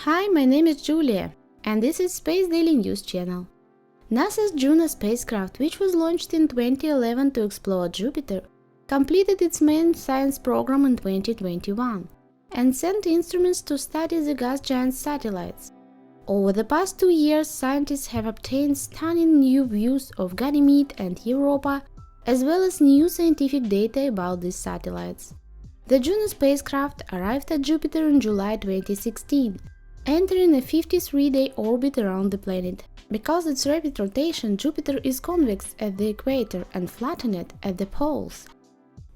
Hi, my name is Julia, and this is Space Daily News channel. NASA's Juno spacecraft, which was launched in 2011 to explore Jupiter, completed its main science program in 2021 and sent instruments to study the gas giant satellites. Over the past 2 years, scientists have obtained stunning new views of Ganymede and Europa, as well as new scientific data about these satellites. The Juno spacecraft arrived at Jupiter in July 2016, entering a 53-day orbit around the planet. Because its rapid rotation, Jupiter is convex at the equator and flattened at the poles.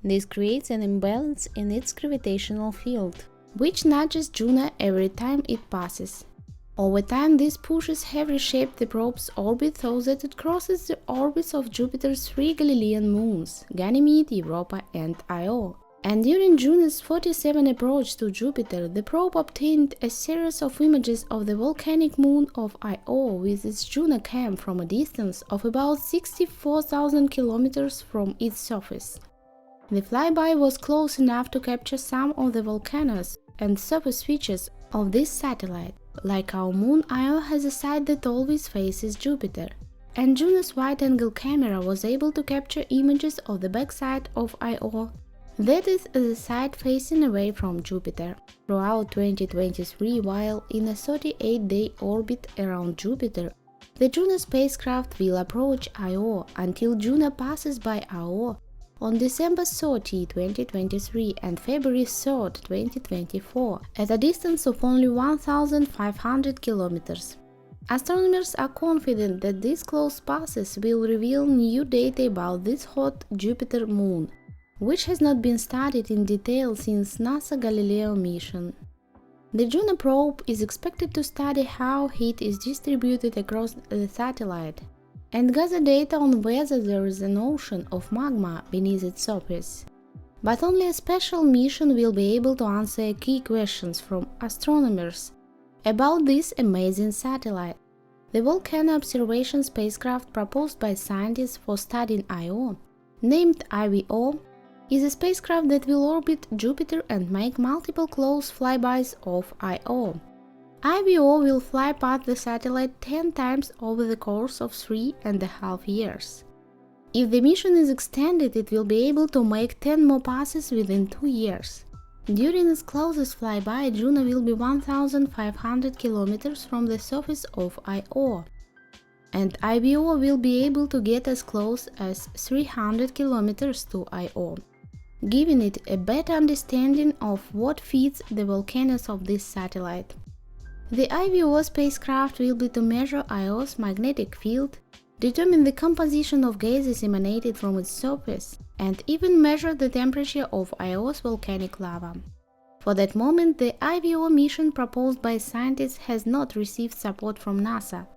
This creates an imbalance in its gravitational field, which nudges Juno every time it passes. Over time, this pushes have reshaped the probe's orbit so that it crosses the orbits of Jupiter's 3 Galilean moons, Ganymede, Europa and Io. And during Juno's 47 approach to Jupiter, the probe obtained a series of images of the volcanic moon of Io with its JunoCam from a distance of about 64,000 kilometers from its surface. The flyby was close enough to capture some of the volcanoes and surface features of this satellite. Like our moon, Io has a side that always faces Jupiter, and Juno's wide-angle camera was able to capture images of the backside of Io, that is, the side facing away from Jupiter, throughout 2023, while in a 38-day orbit around Jupiter. The Juno spacecraft will approach Io until Juno passes by Io on December 30, 2023 and February 3, 2024, at a distance of only 1,500 kilometers. Astronomers are confident that these close passes will reveal new data about this hot Jupiter moon, which has not been studied in detail since NASA Galilean mission. The Juno probe is expected to study how heat is distributed across the satellite and gather data on whether there is an ocean of magma beneath its surface. But only a special mission will be able to answer key questions from astronomers about this amazing satellite. The Volcano Observation spacecraft proposed by scientists for studying Io, named IVO, is a spacecraft that will orbit Jupiter and make multiple close flybys of Io. IVO will fly past the satellite 10 times over the course of 3.5 years. If the mission is extended, it will be able to make 10 more passes within 2 years. During its closest flyby, Juno will be 1,500 kilometers from the surface of Io, and IVO will be able to get as close as 300 kilometers to Io, giving it a better understanding of what feeds the volcanoes of this satellite. The IVO spacecraft will be to measure Io's magnetic field, determine the composition of gases emanated from its surface, and even measure the temperature of Io's volcanic lava. For that moment, the IVO mission proposed by scientists has not received support from NASA,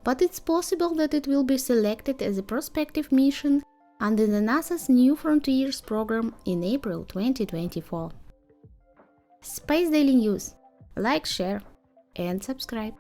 but it's possible that it will be selected as a prospective mission under the NASA's New Frontiers program in April 2024. Space Daily News. Like, share and subscribe.